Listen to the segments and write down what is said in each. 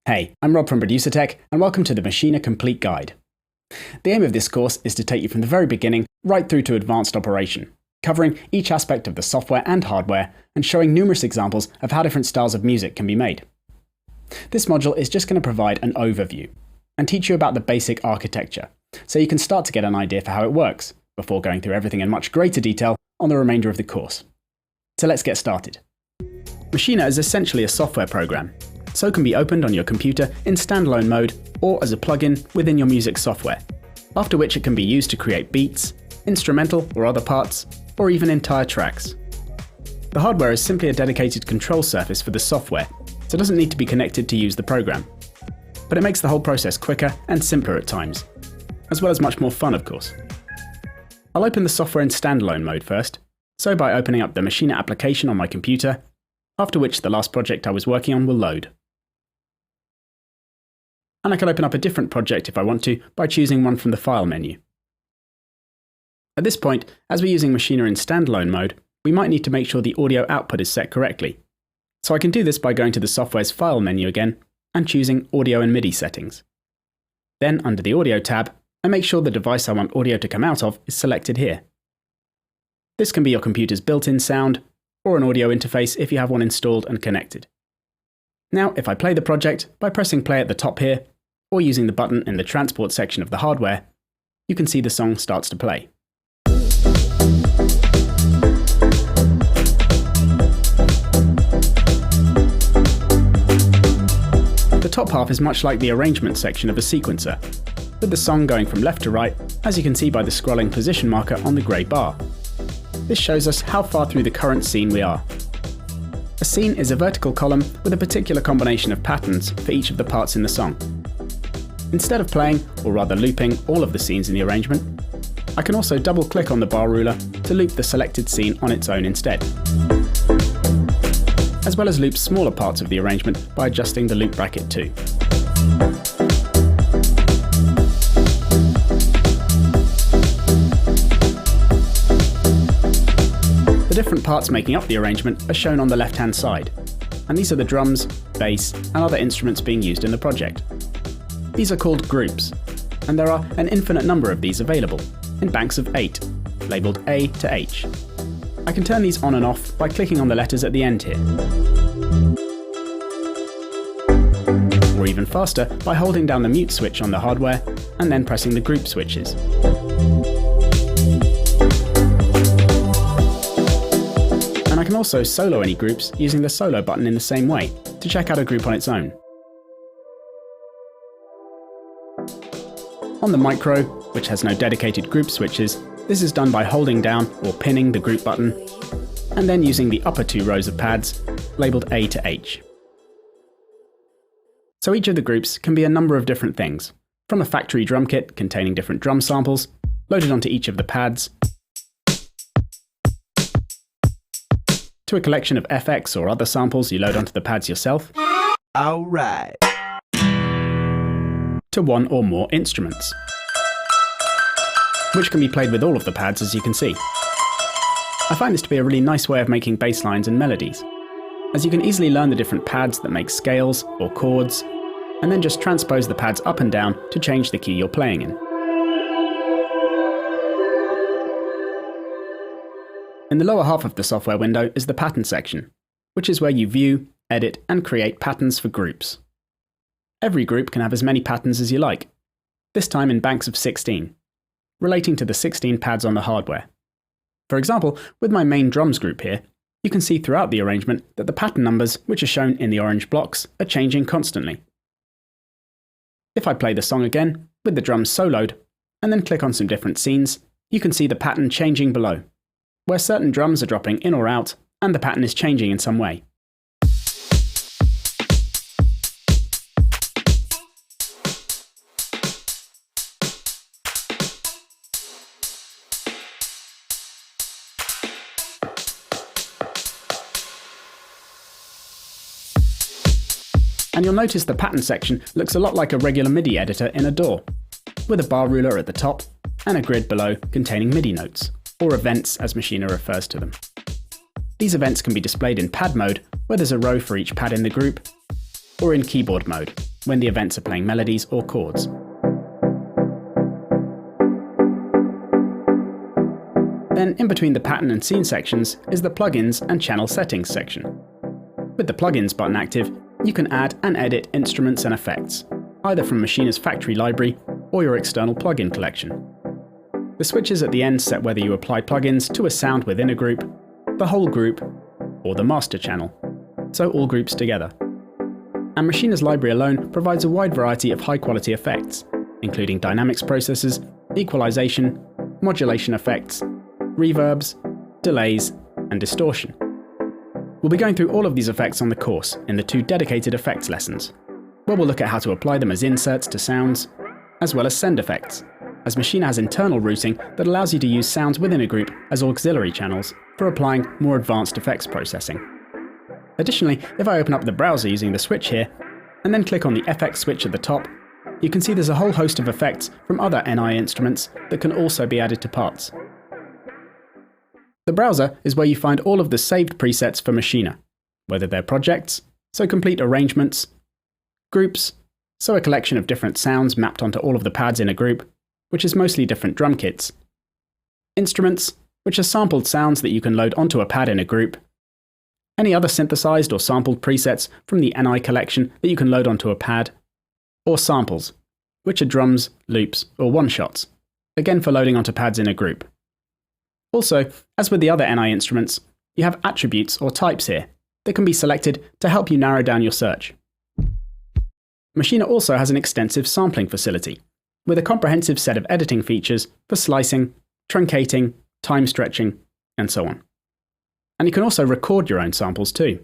Hey, I'm Rob from Producer Tech, and welcome to the Maschine Complete Guide. The aim of this course is to take you from the very beginning right through to advanced operation, covering each aspect of the software and hardware and showing numerous examples of how different styles of music can be made. This module is just going to provide an overview and teach you about the basic architecture, so you can start to get an idea for how it works, before going through everything in much greater detail on the remainder of the course. So let's get started. Maschine is essentially a software program, so can be opened on your computer in standalone mode or as a plugin within your music software, after which it can be used to create beats, instrumental or other parts, or even entire tracks. The hardware is simply a dedicated control surface for the software, so it doesn't need to be connected to use the program. But it makes the whole process quicker and simpler at times, as well as much more fun, of course. I'll open the software in standalone mode first, so by opening up the Maschine application on my computer, after which the last project I was working on will load. And I can open up a different project if I want to by choosing one from the File menu. At this point, as we're using Maschine in standalone mode, we might need to make sure the audio output is set correctly. So I can do this by going to the software's File menu again and choosing Audio and MIDI settings. Then under the Audio tab, I make sure the device I want audio to come out of is selected here. This can be your computer's built-in sound, or an audio interface if you have one installed and connected. Now, if I play the project by pressing play at the top here, or using the button in the transport section of the hardware, you can see the song starts to play. The top half is much like the arrangement section of a sequencer, with the song going from left to right, as you can see by the scrolling position marker on the grey bar. This shows us how far through the current scene we are. A scene is a vertical column with a particular combination of patterns for each of the parts in the song. Instead of playing, or rather looping, all of the scenes in the arrangement, I can also double-click on the bar ruler to loop the selected scene on its own instead, as well as loop smaller parts of the arrangement by adjusting the loop bracket too. The different parts making up the arrangement are shown on the left-hand side, and these are the drums, bass, and other instruments being used in the project. These are called groups, and there are an infinite number of these available, in banks of 8, labelled A to H. I can turn these on and off by clicking on the letters at the end here. Or even faster by holding down the mute switch on the hardware and then pressing the group switches. And I can also solo any groups using the solo button in the same way to check out a group on its own. On the Micro, which has no dedicated group switches, this is done by holding down or pinning the group button, and then using the upper two rows of pads, labelled A to H. So each of the groups can be a number of different things, from a factory drum kit containing different drum samples, loaded onto each of the pads, to a collection of FX or other samples you load onto the pads yourself, Alright. to one or more instruments, which can be played with all of the pads, as you can see. I find this to be a really nice way of making bass lines and melodies, as you can easily learn the different pads that make scales or chords, and then just transpose the pads up and down to change the key you're playing in. In the lower half of the software window is the pattern section, which is where you view, edit, and create patterns for groups. Every group can have as many patterns as you like, this time in banks of 16, relating to the 16 pads on the hardware. For example, with my main drums group here, you can see throughout the arrangement that the pattern numbers, which are shown in the orange blocks, are changing constantly. If I play the song again, with the drums soloed, and then click on some different scenes, you can see the pattern changing below, where certain drums are dropping in or out, and the pattern is changing in some way. And you'll notice the pattern section looks a lot like a regular MIDI editor in a DAW, with a bar ruler at the top and a grid below containing MIDI notes, or events as Maschine refers to them. These events can be displayed in pad mode, where there's a row for each pad in the group, or in keyboard mode, when the events are playing melodies or chords. Then in between the pattern and scene sections is the plugins and channel settings section. With the plugins button active, you can add and edit instruments and effects, either from Machine's factory library or your external plugin collection. The switches at the end set whether you apply plugins to a sound within a group, the whole group, or the master channel, so all groups together. And Machine's library alone provides a wide variety of high-quality effects, including dynamics processors, equalization, modulation effects, reverbs, delays, and distortion. We'll be going through all of these effects on the course in the 2 dedicated effects lessons, where we'll look at how to apply them as inserts to sounds, as well as send effects, as Maschine has internal routing that allows you to use sounds within a group as auxiliary channels for applying more advanced effects processing. Additionally, if I open up the browser using the switch here, and then click on the FX switch at the top, you can see there's a whole host of effects from other NI instruments that can also be added to parts. The browser is where you find all of the saved presets for Maschine, whether they're projects, so complete arrangements, groups, so a collection of different sounds mapped onto all of the pads in a group, which is mostly different drum kits, instruments, which are sampled sounds that you can load onto a pad in a group, any other synthesized or sampled presets from the NI collection that you can load onto a pad, or samples, which are drums, loops, or one-shots, again for loading onto pads in a group. Also, as with the other NI instruments, you have attributes or types here that can be selected to help you narrow down your search. Maschine also has an extensive sampling facility, with a comprehensive set of editing features for slicing, truncating, time stretching, and so on. And you can also record your own samples too,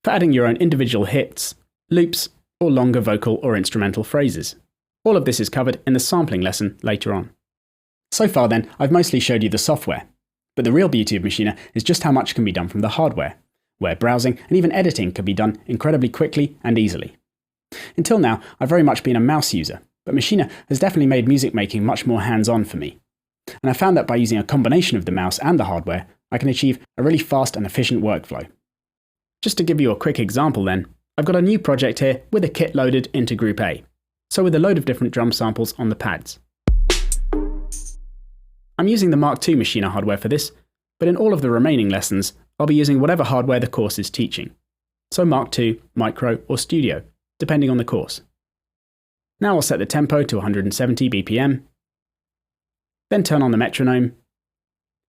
for adding your own individual hits, loops, or longer vocal or instrumental phrases. All of this is covered in the sampling lesson later on. So far then, I've mostly showed you the software, but the real beauty of Maschine is just how much can be done from the hardware, where browsing and even editing can be done incredibly quickly and easily. Until now, I've very much been a mouse user, but Maschine has definitely made music making much more hands-on for me. And I found that by using a combination of the mouse and the hardware, I can achieve a really fast and efficient workflow. Just to give you a quick example then, I've got a new project here with a kit loaded into Group A, so with a load of different drum samples on the pads. I'm using the Mark II Maschine hardware for this, but in all of the remaining lessons, I'll be using whatever hardware the course is teaching, so Mark II, Micro, or Studio, depending on the course. Now I'll set the tempo to 170 BPM, then turn on the metronome,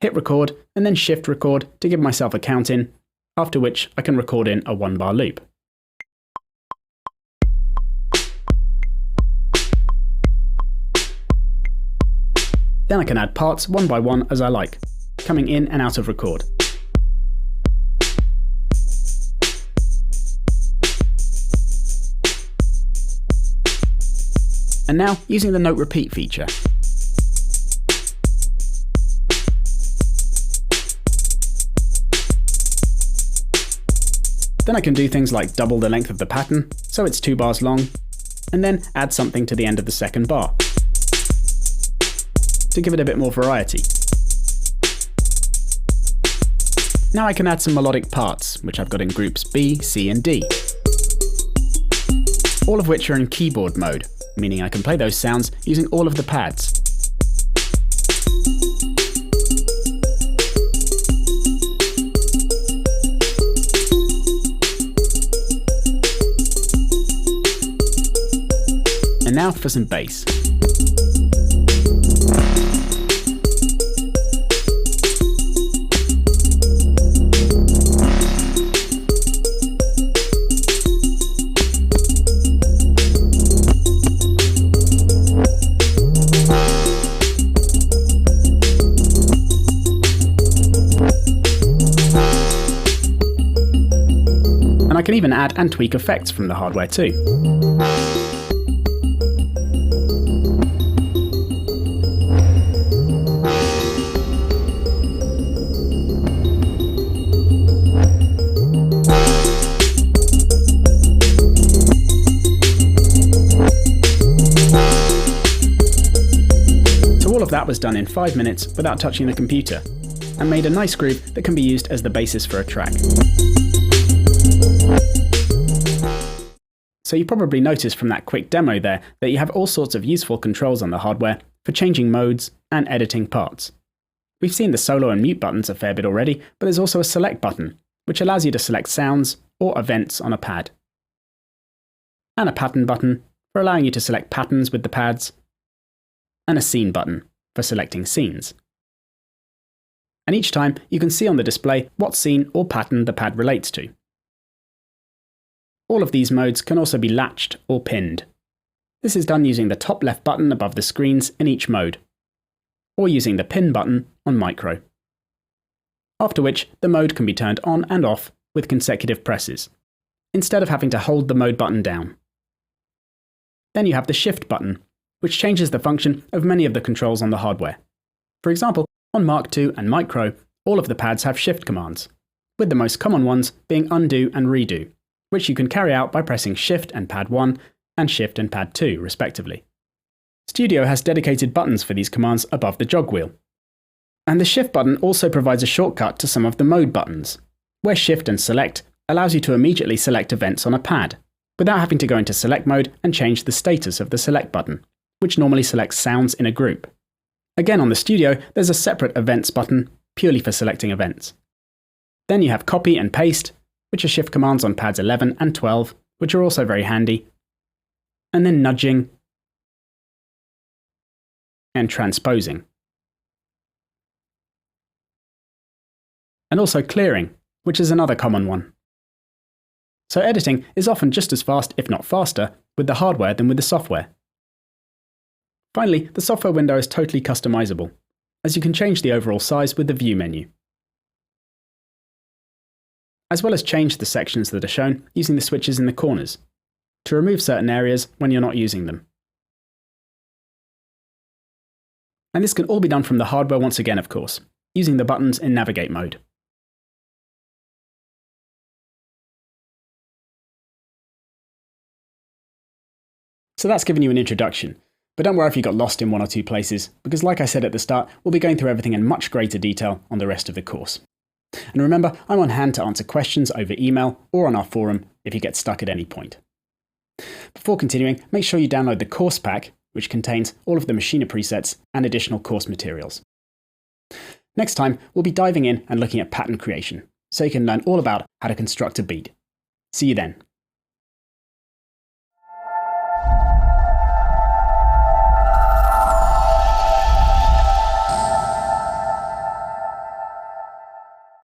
hit record, and then shift record to give myself a count in, after which I can record in a 1-bar loop. Then I can add parts one by one as I like, coming in and out of record. And now, using the note repeat feature. Then I can do things like double the length of the pattern, so it's 2 bars long, and then add something to the end of the second bar, to give it a bit more variety. Now I can add some melodic parts, which I've got in groups B, C, and D, all of which are in keyboard mode, meaning I can play those sounds using all of the pads. And now for some bass. I can even add and tweak effects from the hardware too. So all of that was done in 5 minutes without touching the computer, and made a nice groove that can be used as the basis for a track. so you probably noticed from that quick demo there that you have all sorts of useful controls on the hardware for changing modes and editing parts. We've seen the solo and mute buttons a fair bit already, but there's also a select button, which allows you to select sounds or events on a pad. And a pattern button for allowing you to select patterns with the pads, and a scene button for selecting scenes. And each time you can see on the display what scene or pattern the pad relates to. All of these modes can also be latched or pinned. This is done using the top left button above the screens in each mode, or using the pin button on micro. After which, the mode can be turned on and off with consecutive presses, instead of having to hold the mode button down. Then you have the shift button, which changes the function of many of the controls on the hardware. For example, on Mark II and Micro, all of the pads have shift commands, with the most common ones being undo and redo, which you can carry out by pressing Shift and Pad 1 and Shift and Pad 2, respectively. Studio has dedicated buttons for these commands above the jog wheel. And the Shift button also provides a shortcut to some of the mode buttons, where Shift and Select allows you to immediately select events on a pad, without having to go into Select mode and change the status of the Select button, which normally selects sounds in a group. Again, on the Studio, there's a separate Events button, purely for selecting events. Then you have Copy and Paste, which are shift commands on pads 11 and 12, which are also very handy. And then Nudging and Transposing. And also Clearing, which is another common one. So editing is often just as fast, if not faster, with the hardware than with the software. Finally, the software window is totally customizable, as you can change the overall size with the View menu, as well as change the sections that are shown using the switches in the corners, to remove certain areas when you're not using them. And this can all be done from the hardware once again, of course, using the buttons in Navigate mode. So that's given you an introduction, but don't worry if you got lost in one or two places, because like I said at the start, we'll be going through everything in much greater detail on the rest of the course. And remember, I'm on hand to answer questions over email or on our forum if you get stuck at any point. Before continuing, make sure you download the course pack, which contains all of the Maschine presets and additional course materials. Next time, we'll be diving in and looking at pattern creation, so you can learn all about how to construct a beat. See you then.